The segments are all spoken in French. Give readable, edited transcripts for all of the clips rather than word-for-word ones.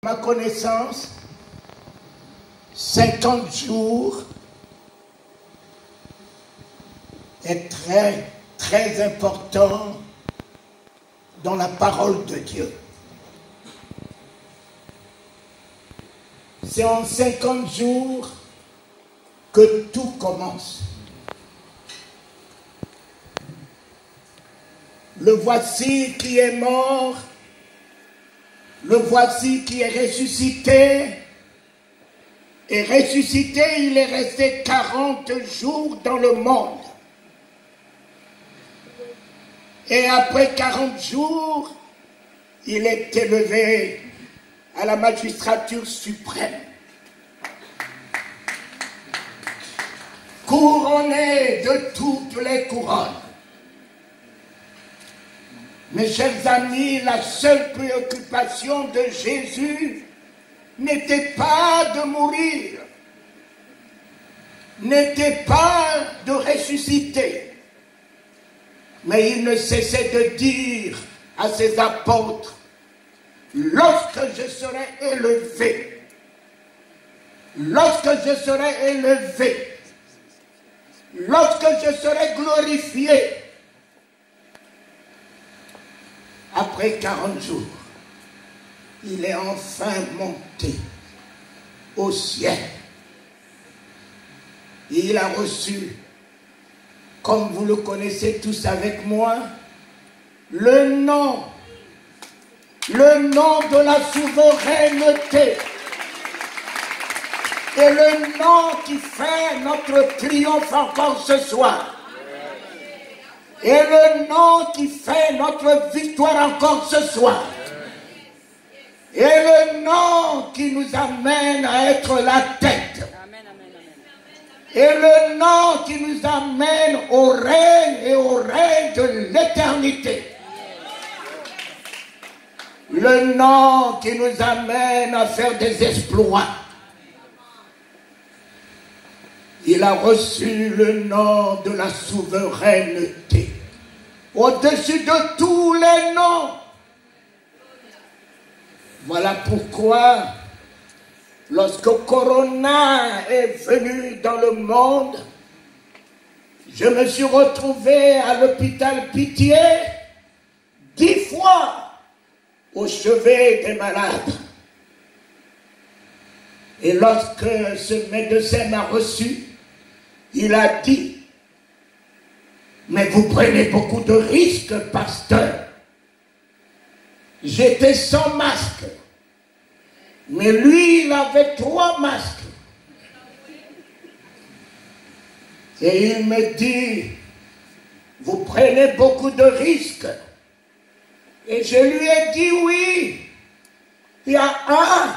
À ma connaissance, 50 jours est très important dans la parole de Dieu. C'est en 50 jours que tout commence. Le voici qui est mort, le voici qui est ressuscité. Et ressuscité, il est resté 40 jours dans le monde. Et après 40 jours, il est élevé à la magistrature suprême. Couronné de toutes les couronnes. Mes chers amis, la seule préoccupation de Jésus n'était pas de mourir, n'était pas de ressusciter, mais il ne cessait de dire à ses apôtres, lorsque je serai élevé, lorsque je serai élevé, lorsque je serai glorifié, après 40 jours, il est enfin monté au ciel. Et il a reçu, comme vous le connaissez tous avec moi, le nom de la souveraineté. Et le nom qui fait notre triomphe encore ce soir. Et le nom qui fait notre victoire encore ce soir. Et le nom qui nous amène à être la tête. Et le nom qui nous amène au règne et au règne de l'éternité. Le nom qui nous amène à faire des exploits. Il a reçu le nom de la souveraineté. Au-dessus de tous les noms. Voilà pourquoi, lorsque Corona est venu dans le monde, je me suis retrouvé à l'hôpital Pitié 10 fois au chevet des malades. Et lorsque ce médecin m'a reçu, il a dit, mais vous prenez beaucoup de risques, pasteur. J'étais sans masque. Mais lui, il avait 3 masques. Et il me dit, vous prenez beaucoup de risques. Et je lui ai dit oui. Il y a un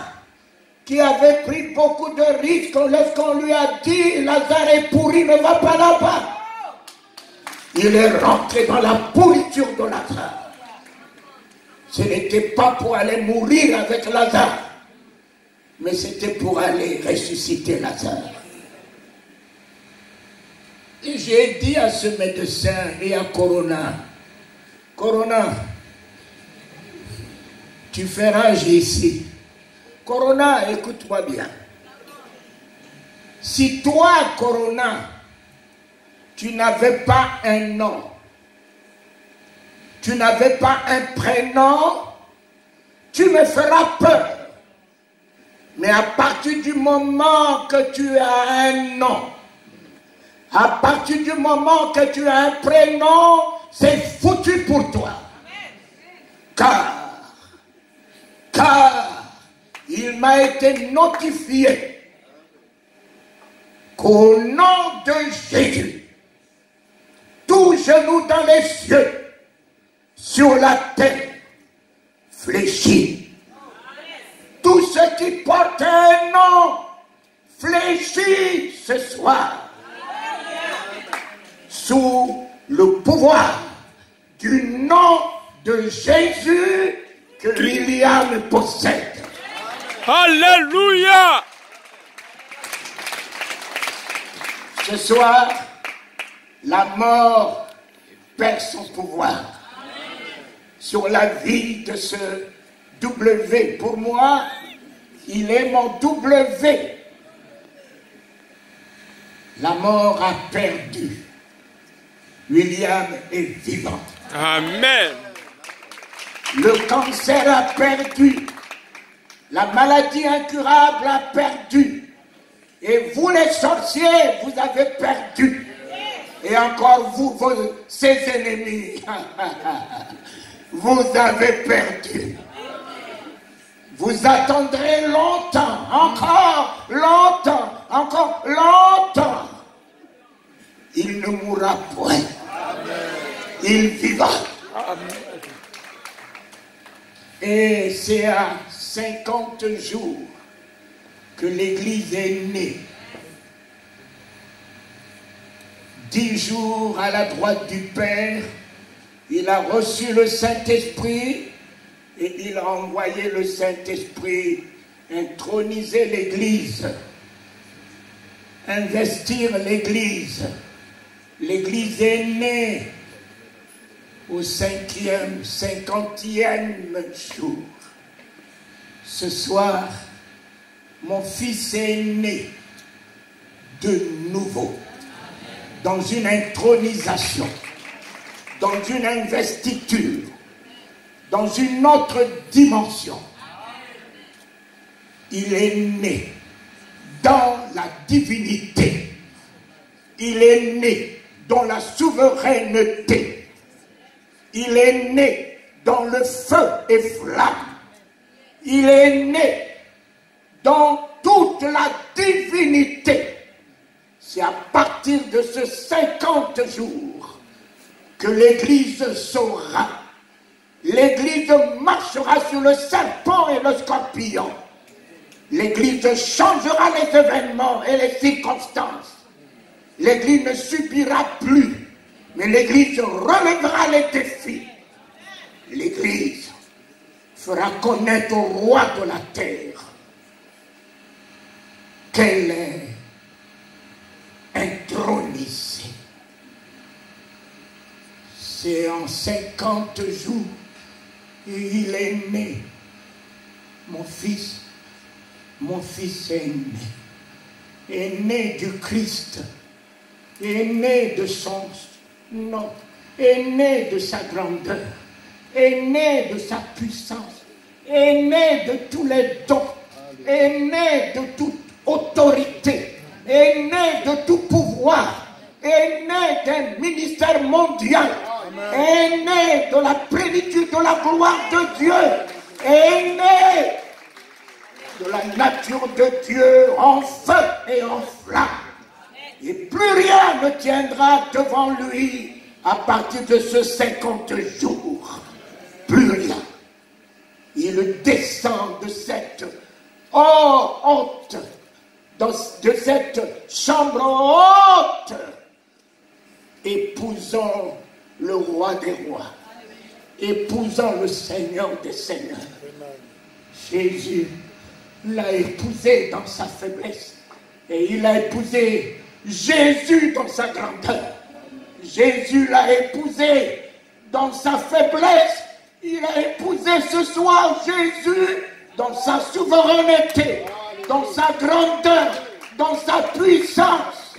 qui avait pris beaucoup de risques lorsqu'on lui a dit, Lazare est pourri, ne va pas là-bas. Il est rentré dans la pourriture de Lazare. Ce n'était pas pour aller mourir avec Lazare, mais c'était pour aller ressusciter Lazare. Et j'ai dit à ce médecin et à Corona, Corona, tu fais rage ici. Corona, écoute-moi bien. Si toi, Corona, tu n'avais pas un nom, tu n'avais pas un prénom, tu me feras peur. Mais à partir du moment que tu as un nom, à partir du moment que tu as un prénom, c'est foutu pour toi. Car il m'a été notifié qu'au nom de Jésus, tout genou dans les cieux, sur la terre, fléchit. Tout ce qui porte un nom, fléchit ce soir. Sous le pouvoir du nom de Jésus que Liliane possède. Alléluia! Ce soir, la mort perd son pouvoir sur la vie de ce W. Pour moi, Il est mon W. La mort a perdu. William est vivant. Amen. Le cancer a perdu. La maladie incurable a perdu. Et vous les sorciers, vous avez perdu. Et encore vous, ses ennemis, vous avez perdu. Vous attendrez longtemps, encore longtemps. Il ne mourra point. Il vivra. Et c'est à 50 jours que l'Église est née. 10 jours à la droite du Père, il a reçu le Saint-Esprit et il a envoyé le Saint-Esprit introniser l'Église, investir l'Église. L'Église est née au 50e jour. Ce soir, mon fils est né de nouveau, dans une intronisation, dans une investiture, dans une autre dimension. Il est né dans la divinité. Il est né dans la souveraineté. Il est né dans le feu et flamme. Il est né dans toute la divinité. C'est à partir de ce 50 jours que l'Église saura. L'Église marchera sur le serpent et le scorpion. L'Église changera les événements et les circonstances. L'Église ne subira plus, mais l'Église relèvera les défis. L'Église fera connaître au roi de la terre qu'elle est intronisée. C'est en 50 jours et il est né. Mon fils est né du Christ, est né de son nom, est né de sa grandeur, est né de sa puissance, est né de tous les dons, est né de toute autorité, est né de tout pouvoir, est né d'un ministère mondial, est né de la plénitude de la gloire de Dieu, est né de la nature de Dieu en feu et en flamme. Et plus rien ne tiendra devant lui à partir de ce 50 jours. Plus rien. Il descend de cette haute, de cette chambre haute, épousant le roi des rois, épousant le Seigneur des seigneurs. Jésus l'a épousé dans sa faiblesse et il a épousé Jésus dans sa grandeur. Jésus l'a épousé dans sa faiblesse. Il a épousé ce soir Jésus dans sa souveraineté, dans sa grandeur, dans sa puissance.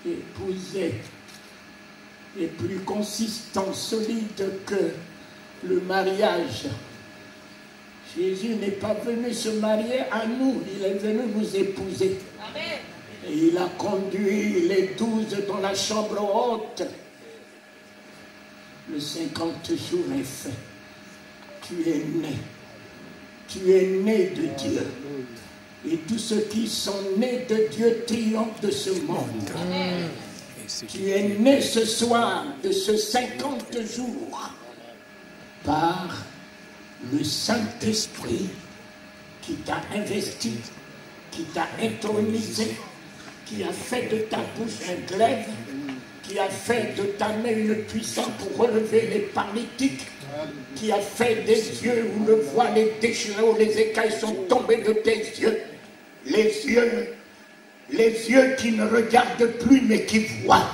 Épousé est plus consistant, solide que le mariage. Jésus n'est pas venu se marier à nous, il est venu nous épouser. Amen. Et il a conduit les 12 dans la chambre haute. Le 50 jours est fait. Tu es né. Tu es né de Dieu. Et tous ceux qui sont nés de Dieu triomphent de ce monde. Amen. Tu es né ce soir de ce 50 jours par le Saint-Esprit qui t'a investi, qui t'a intronisé, qui a fait de ta bouche un glaive, qui a fait de ta main une puissance pour relever les paralytiques, qui a fait des yeux où le voile est déchiré, où les écailles sont tombées de tes yeux, les yeux qui ne regardent plus mais qui voient,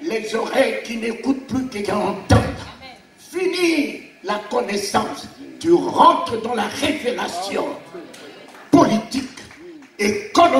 les oreilles qui n'écoutent plus qui entendent. Fini la connaissance, tu rentres dans la révélation politique, économique.